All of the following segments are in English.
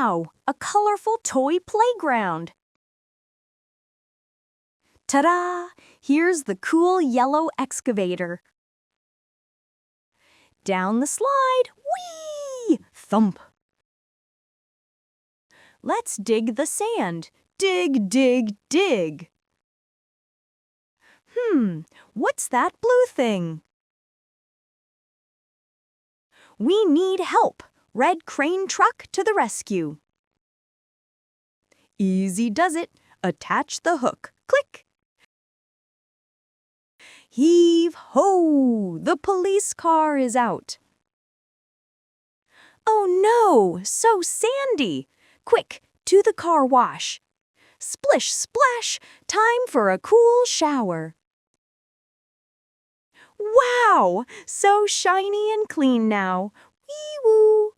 Wow! A colorful toy playground. Ta-da! Here's the cool yellow excavator. Down the slide. Whee! Thump. Let's dig the sand. Dig, dig, dig. What's that blue thing? We need help. Red crane truck to the rescue. Easy does it. Attach the hook. Click. Heave ho! The police car is out. Oh no! So sandy! Quick, to the car wash. Splish splash! Time for a cool shower. Wow! So shiny and clean now. Wee-woo!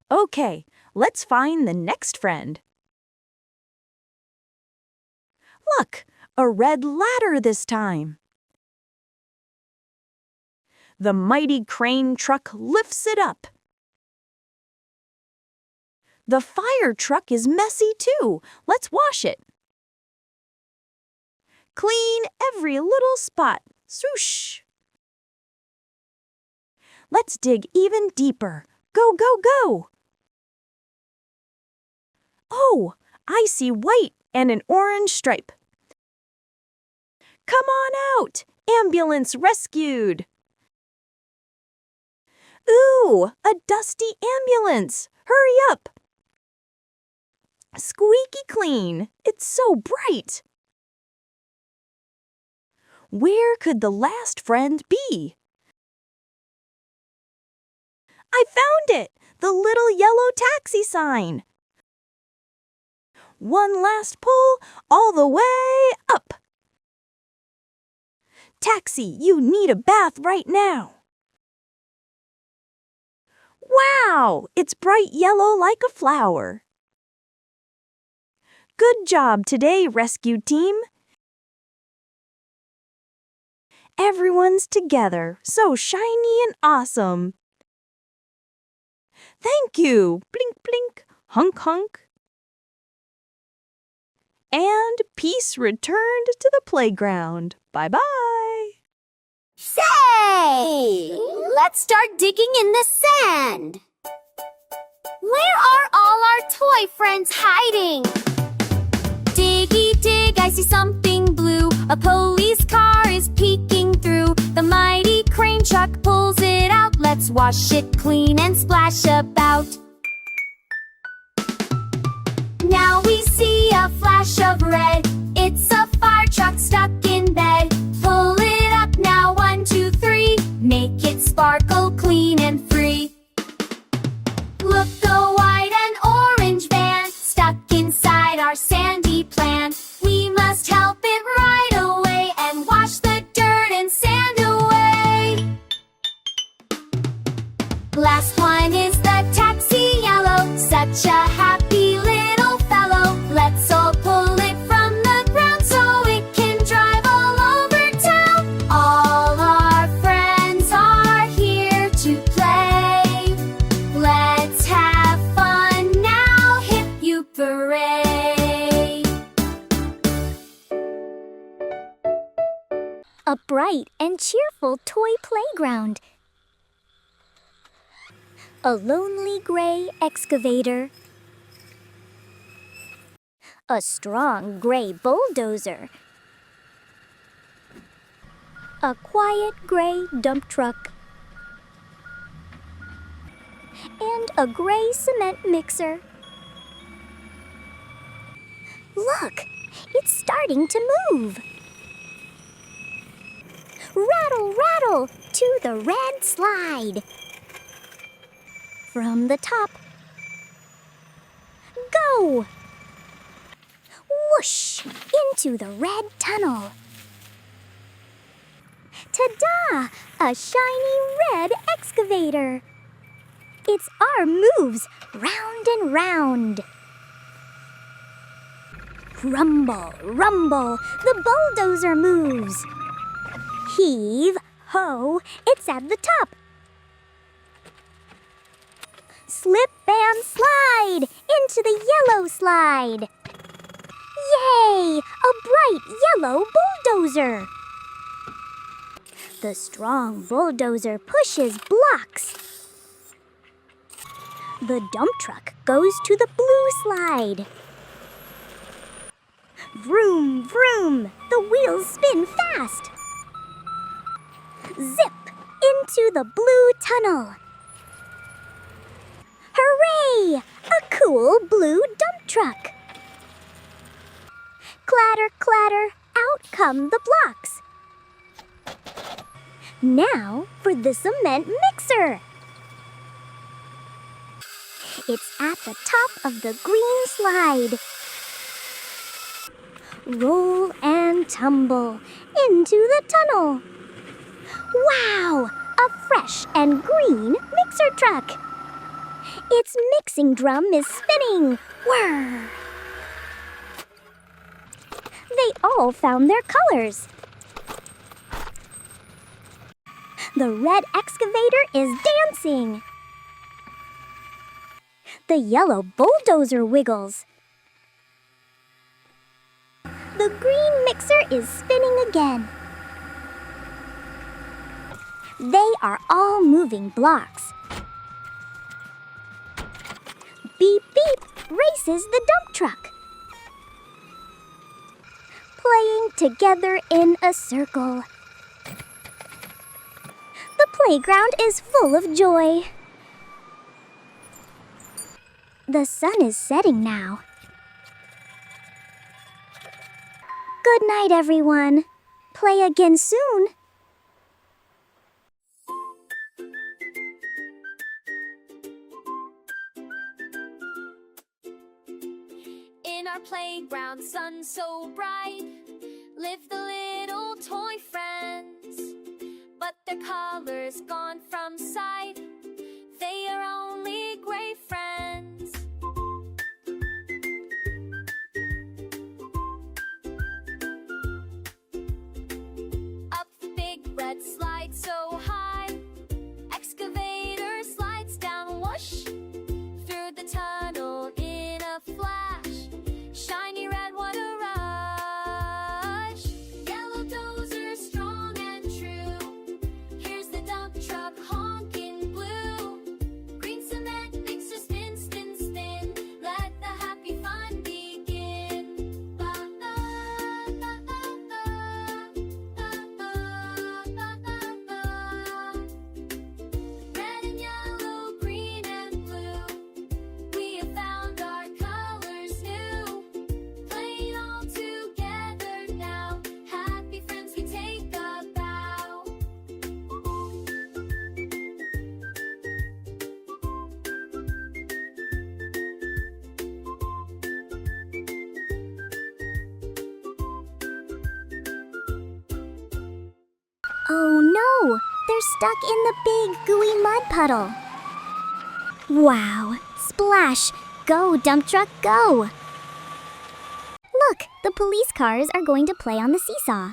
Okay, let's find the next friend. Look, a red ladder this time. The mighty crane truck lifts it up. The fire truck is messy too. Let's wash it. Clean every little spot. Swoosh! Let's dig even deeper. Go, go, go! Oh, I see white and an orange stripe. Come on out! Ambulance rescued! Ooh, a dusty ambulance! Hurry up! Squeaky clean! It's so bright! Where could the last friend be? I found it! The little yellow taxi sign! One last pull, all the way up! Taxi, you need a bath right now! Wow! It's bright yellow like a flower. Good job today, rescue team. Everyone's together, so shiny and awesome. Thank you. Blink, blink, hunk, hunk. And peace returned to the playground. Bye-bye. Say! Let's start digging in the sand. Where are all our toy friends hiding? Diggy dig, I see something blue. A police car is peeking through. The mighty crane truck pulls it out. Let's wash it clean and splash about. Now we see a flash of red. It's a fire truck stuck in bed. Pull it up now, 1, 2, 3. Make it sparkle clean and free. Look, the white and orange van stuck inside our sandy plan. We must help it right away and wash the dirt and sand away. Last one is the taxi yellow, such a happy little fellow. Let's all pull it from the ground so it can drive all over town. All our friends are here to play. Let's have fun now, hip you hooray! A bright and cheerful toy playground. A lonely gray excavator. A strong gray bulldozer. A quiet gray dump truck. And a gray cement mixer. Look, it's starting to move. Rattle, rattle, to the red slide. From the top. Go! Whoosh! Into the red tunnel. Ta-da! A shiny red excavator. It's our moves, round and round. Rumble, rumble, the bulldozer moves. Heave, ho, it's at the top. Slip and slide bulldoze slide. Yay! A bright yellow bulldozer. The strong bulldozer pushes blocks. The dump truck goes to the blue slide. Vroom, vroom! The wheels spin fast. Zip! Into the blue tunnel. Hooray! A cool blue dump truck. Clatter, clatter, out come the blocks. Now for the cement mixer. It's at the top of the green slide. Roll and tumble into the tunnel. Wow! A fresh and green mixer truck. Its mixing drum is spinning. Whir! They all found their colors. The red excavator is dancing. The yellow bulldozer wiggles. The green mixer is spinning again. They are all moving blocks. Beep, beep races the dump truck. Playing together in a circle. The playground is full of joy. The sun is setting now. Good night, everyone. Play again soon. In our playground, sun so bright, live the little toy friends. But their colors gone from sight, they are only gray friends. Up the big red slide so high, excavator slides down, whoosh, through the tunnel in a flash. Shiny red, what a rush! Yellow dozer, strong and true. Here's the dump truck honking blue. Green cement mixer, spin, spin, spin. Let the happy fun begin. Ba ba ba ba ba ba ba ba. Red and yellow, green and blue. We have found our colors new. Playing all together now. Happy friends, we take a bow. Oh no! They're stuck in the big gooey mud puddle. Wow! Splash! Go, dump truck, go! Look, the police cars are going to play on the seesaw.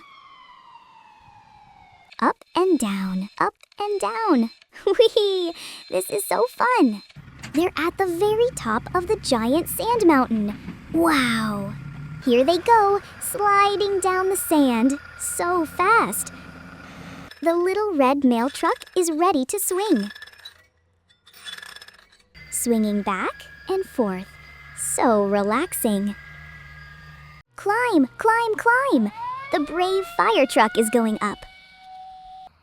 Up and down, up and down. Whee! This is so fun. They're at the very top of the giant sand mountain. Wow! Here they go, sliding down the sand so fast. The little red mail truck is ready to swing. Swinging back and forth. So relaxing. Climb, climb, climb! The brave fire truck is going up.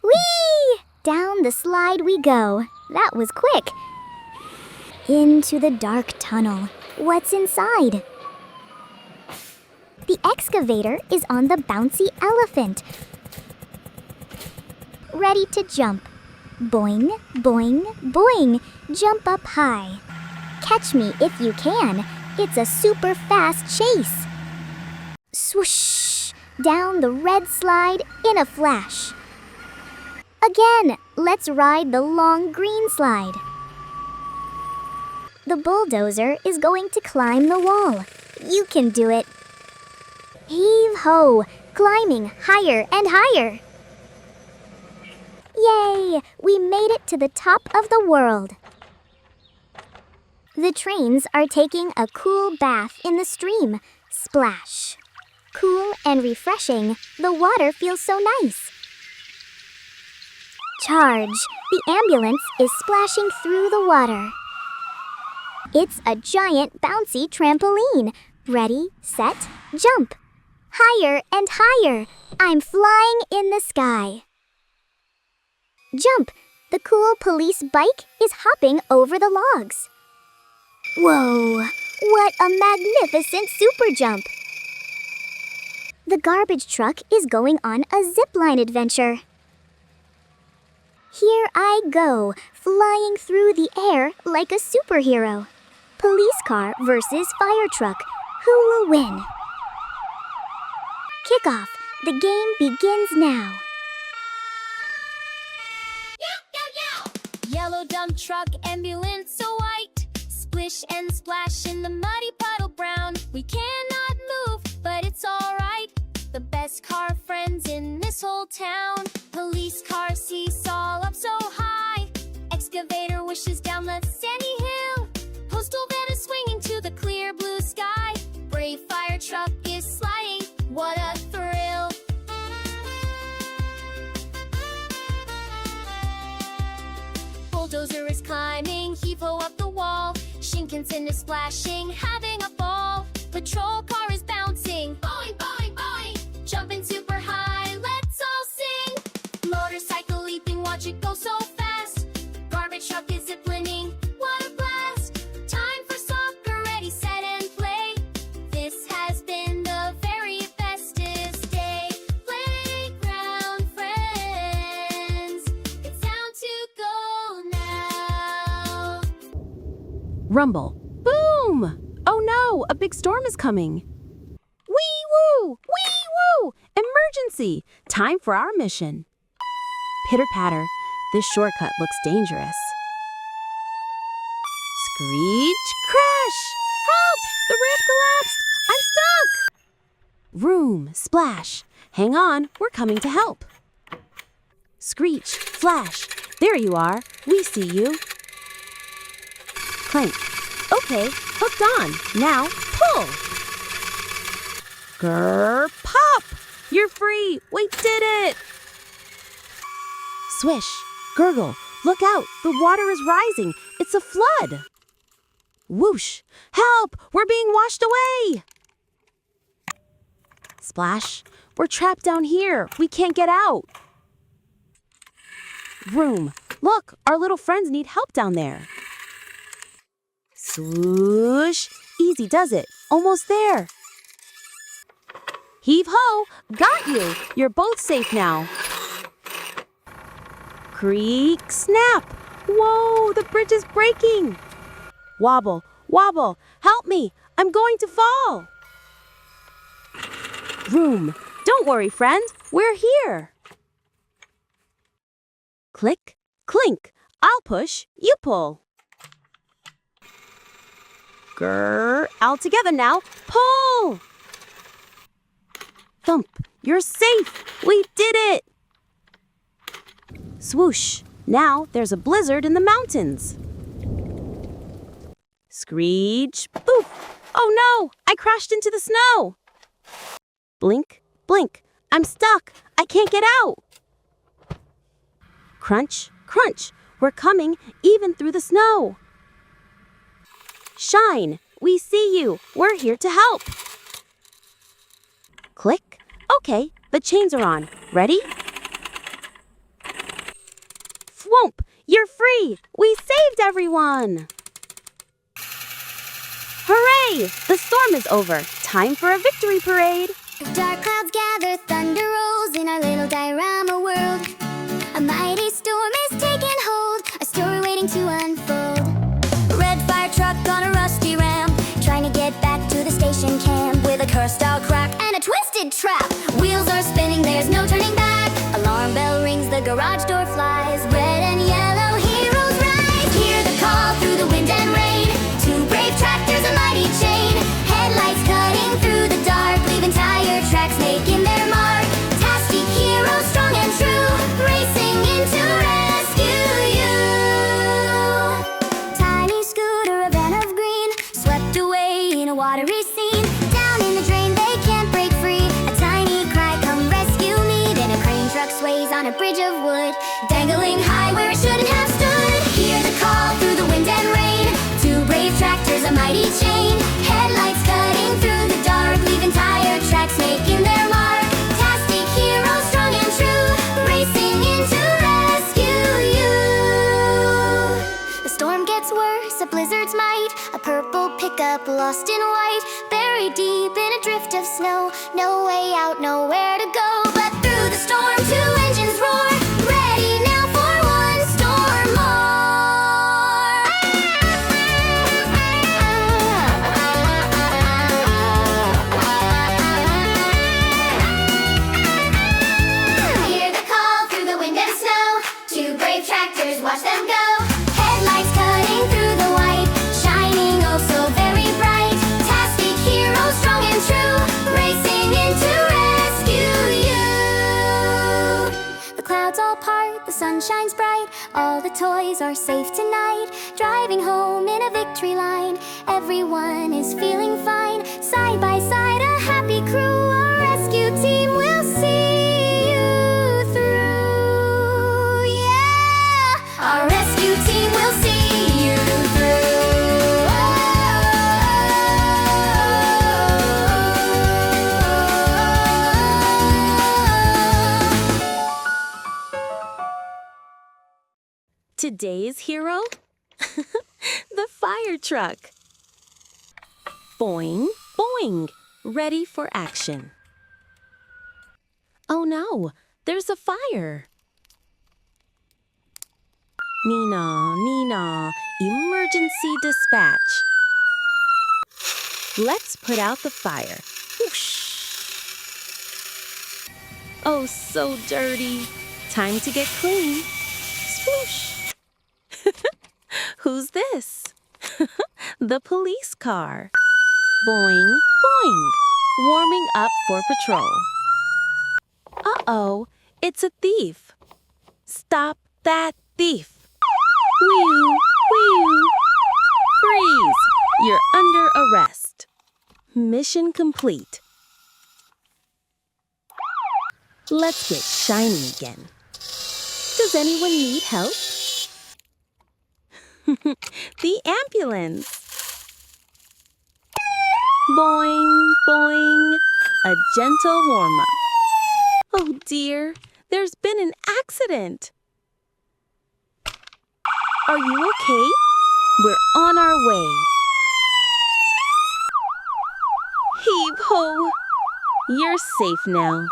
Whee! Down the slide we go. That was quick. Into the dark tunnel. What's inside? The excavator is on the bouncy elephant. Ready to jump. Boing, boing, boing. Jump up high. Catch me if you can. It's a super fast chase. Swoosh! Down the red slide in a flash. Again, let's ride the long green slide. The bulldozer is going to climb the wall. You can do it. Heave ho! Climbing higher and higher. Yay! We made it to the top of the world. The trains are taking a cool bath in the stream. Splash. Cool and refreshing, the water feels so nice. Charge. The ambulance is splashing through the water. It's a giant bouncy trampoline. Ready, set, jump. Higher and higher. I'm flying in the sky. Jump. The cool police bike is hopping over the logs. Whoa, what a magnificent super jump. The garbage truck is going on a zipline adventure. Here I go, flying through the air like a superhero. Police car versus fire truck. Who will win? Kickoff. The game begins now. Yellow dump truck, ambulance so white. Splish and splash in the muddy puddle brown. We cannot move, but it's alright. The best car friends in this whole town. Police car seesaw up so high. Excavator wishes down the sandy hill. Postal van is swinging to the clear blue sky. Brave fire truck is sliding. What a thrill! Bulldozer is climbing, heave-ho up the wall. Shinkansen is splashing, having a ball. Patrol car is bouncing, boing, boing, boing. Jumping super high, let's all sing. Motorcycle leaping, watch it go so fast. Garbage truck is ziplining, what a blast. Time for soccer, ready, set, and play. This has been the very bestest day. Playground friends, it's time to go now. Rumble. Boom! Oh no, a big storm is coming. Wee-woo! Wee-woo! Emergency! Time for our mission. Pitter-patter. This shortcut looks dangerous. Screech! Crash! Help! The ramp collapsed! I'm stuck! Vroom! Splash! Hang on, we're coming to help. Screech! Flash! There you are. We see you. Clank. Okay, hooked on. Now, pull. Grrr, pop! You're free! We did it! Swish, gurgle, look out! The water is rising. It's a flood. Whoosh! Help! We're being washed away! Splash! We're trapped down here. We can't get out. Vroom! Look, our little friends need help down there. Swoosh! Easy does it. Almost there. Heave-ho! Got you! You're both safe now. Creak, snap! Whoa, the bridge is breaking! Wobble, wobble, help me! I'm going to fall! Vroom! Don't worry, friend. We're here. Click, clink. I'll push, you pull. Grrr, all together now. Pull! Thump, you're safe. We did it. Swoosh, now there's a blizzard in the mountains. Screech, boof. Oh no, I crashed into the snow. Blink, blink. I'm stuck. I can't get out. Crunch, crunch. We're coming even through the snow. Shine, we see you. We're here to help. Click. Okay, the chains are on. Ready? Thwomp, you're free. We saved everyone. Hooray! The storm is over. Time for a victory parade. Dark clouds gather, thunder rolls in our little diorama world. A mighty storm is taking hold, a story waiting to unfold. A red fire truck on a rusty ramp, trying to get back to the station camp with a cursed out crack and a twisted trap. Wheels are spinning, there's no turning back. Alarm bell rings, the garage door flies. Red and yellow heroes rise. Hear the call through the wind and rain. Two brave tractors, a mighty chain. Headlights cutting through the dark, leaving tire tracks making their mark. Tastic heroes, strong and true, racing in to rescue you. Tiny scooter, a van of watery scene. Down in the drain, they can't break free. A tiny cry, come rescue me. Then a crane truck sways on a bridge of wood, dangling high where it shouldn't have stood. Hear the call through the wind and rain. Two brave tractors, a mighty chain. Headlights cutting through the dark, leaving tire tracks making their mark. Tastic heroes, strong and true, racing in to rescue you. The storm gets worse, a blizzard's might. A purple pickup lost in white, buried deep in a drift of snow. No way out, nowhere to go. But through the storm, two engines roar, ready now for one storm more. Hear the call through the wind and snow. Two brave tractors, watch them go. Headlights cutting through the white, shining oh so very bright. Tastic heroes, strong and true, racing in to rescue you. The clouds all part, the sun shines bright. All the toys are safe tonight. Driving home in a victory line, everyone is feeling fine. Side by side, a happy crew, a rescue team will see you through. Yeah, our rescue team will see you Today's hero? The fire truck. Boing, boing, ready for action. Oh no, there's a fire. Nina, Nina, emergency dispatch. Let's put out the fire. Whoosh. Oh, so dirty. Time to get clean. Sploosh. Who's this? The police car. Boing, boing, warming up for patrol. Uh-oh, it's a thief. Stop that thief. Whew, whew. Freeze, you're under arrest. Mission complete. Let's get shiny again. Does anyone need help? The ambulance. Boing, boing, a gentle warm-up. Oh dear, there's been an accident. Are you okay? We're on our way. Heave-ho! You're safe now.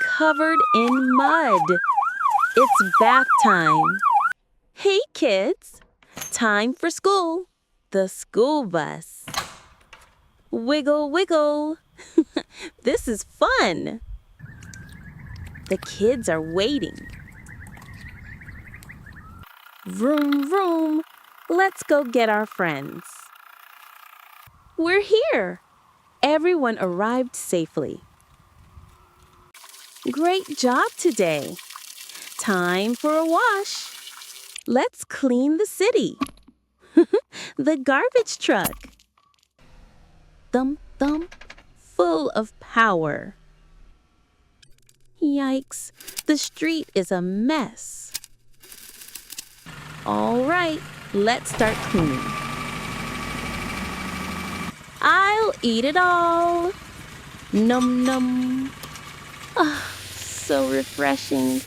Covered in mud. It's bath time. Hey kids, time for school. The school bus. Wiggle, wiggle. This is fun. The kids are waiting. Vroom, vroom. Let's go get our friends. We're here. Everyone arrived safely. Great job today. Time for a wash. Let's clean the city. The garbage truck. Thump, thump, full of power. Yikes, the street is a mess. All right, let's start cleaning. I'll eat it all. Num num. Ah, so refreshing.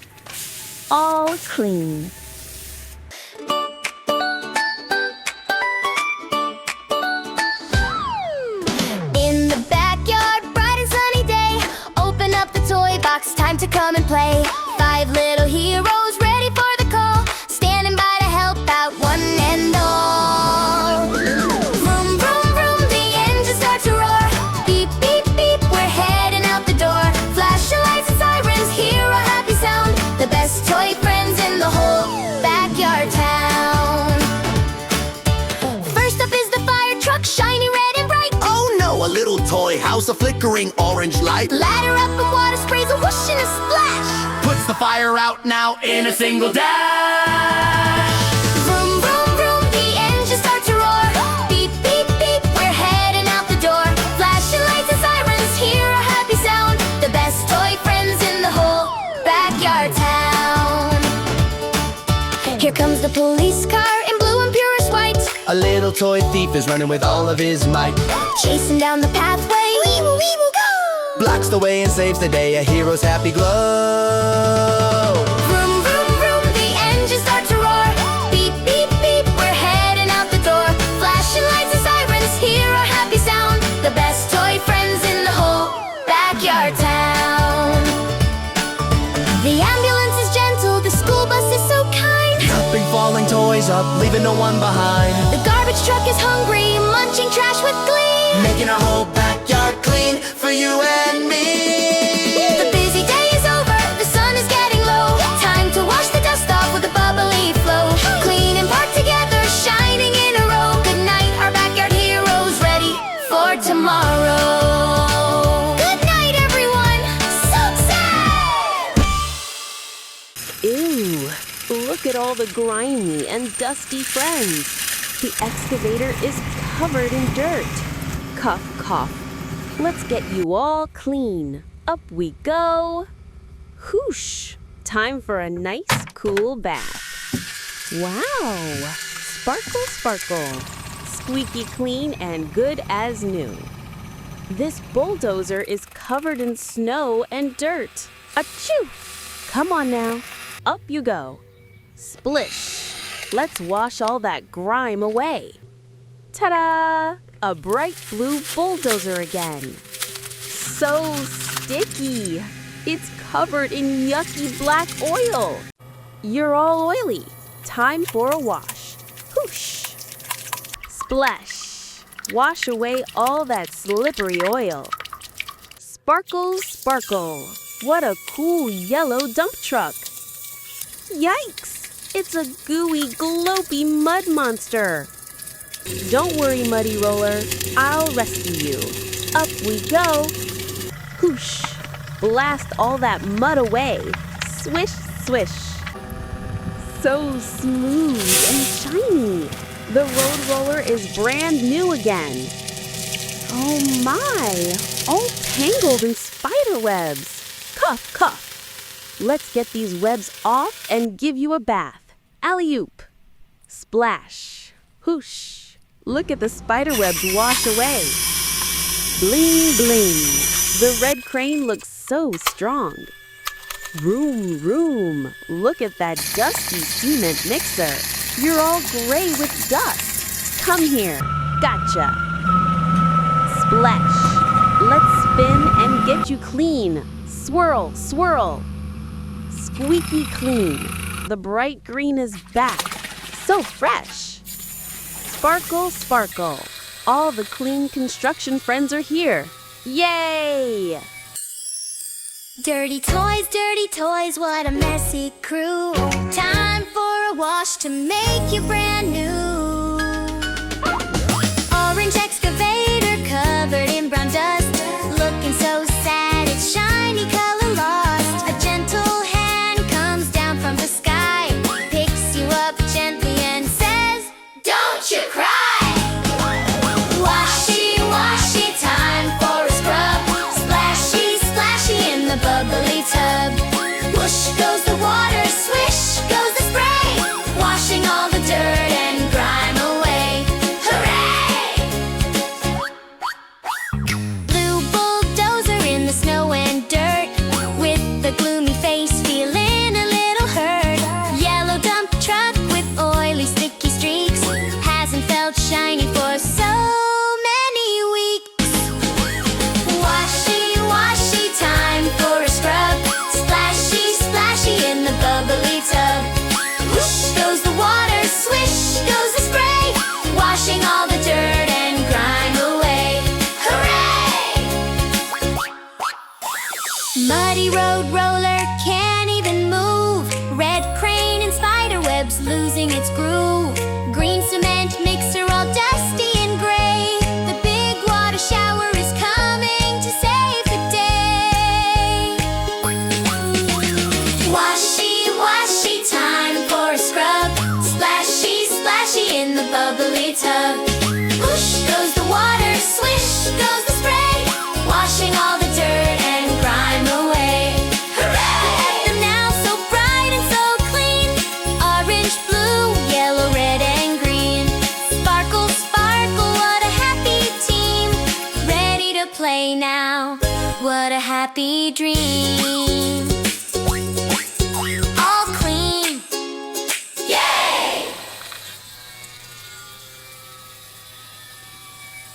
All clean. In the backyard, bright and sunny day. Open up the toy box, time to come and play. 5 little heroes ready for the call, standing by to help out one and all. Vroom, vroom, vroom, the engine starts to roar. Beep, beep, beep, we're heading out the door. Flashing lights and sirens, hear a happy sound. The best toy friends in the whole backyard town. First up is the fire truck, shiny red and bright. Oh no, a little toy house, a flickering orange light. Ladder up and water sprays, a whoosh and a splash. Puts the fire out now in a single dash. Vroom, vroom, vroom, the engine starts to roar. Beep, beep, beep, we're little toy thief is running with all of his might. Chasing down the pathway, we will go! Blocks the way and saves the day, a hero's happy glow. Vroom, vroom, vroom, the engines start to roar. Beep, beep, beep, we're heading out the door. Flashing lights and sirens, hear our happy sound. The best toy friends in the whole backyard town. The ambulance is gentle, the school bus is so kind. Helping falling toys up, leaving no one behind. The garbage truck is hungry, munching trash with glee. Making our whole backyard clean for you and me. The busy day is over, the sun is getting low. Time to wash the dust off with a bubbly flow. Clean and parked together, shining in a row. Good night, our backyard heroes, ready for tomorrow. Good night, everyone. So sad. Ew, look at all the grimy and dusty friends. The excavator is covered in dirt. Cough, cough. Let's get you all clean. Up we go. Whoosh. Time for a nice, cool bath. Wow. Sparkle, sparkle. Squeaky clean and good as new. This bulldozer is covered in snow and dirt. Achoo! Come on now. Up you go. Splish. Let's wash all that grime away. Ta-da! A bright blue bulldozer again. So sticky. It's covered in yucky black oil. You're all oily. Time for a wash. Whoosh. Splash. Wash away all that slippery oil. Sparkle, sparkle. What a cool yellow dump truck. Yikes! It's a gooey, glopey mud monster. Don't worry, Muddy Roller. I'll rescue you. Up we go. Whoosh. Blast all that mud away. Swish, swish. So smooth and shiny. The road roller is brand new again. Oh my! All tangled in spider webs. Cough, cough. Let's get these webs off and give you a bath. Alley-oop. Splash. Whoosh. Look at the spider webs wash away. Bling, bling. The red crane looks so strong. Vroom, vroom. Look at that dusty cement mixer. You're all gray with dust. Come here. Gotcha. Splash. Let's spin and get you clean. Swirl, swirl. Squeaky clean. The bright green is back. So fresh. Sparkle, sparkle. All the clean construction friends are here. Yay! Dirty toys, what a messy crew. Time for a wash to make you brand new. Orange excavator covered in brown dust. Looking so sad, its shiny color lost. A gentle hand comes down from the sky, picks you up gently and says, "Don't you cry." Washy, washy, time for a scrub. Splashy, splashy in the bubbly tub. Whoosh goes the water, swish goes the spray, washing all the dirt and happy dreams.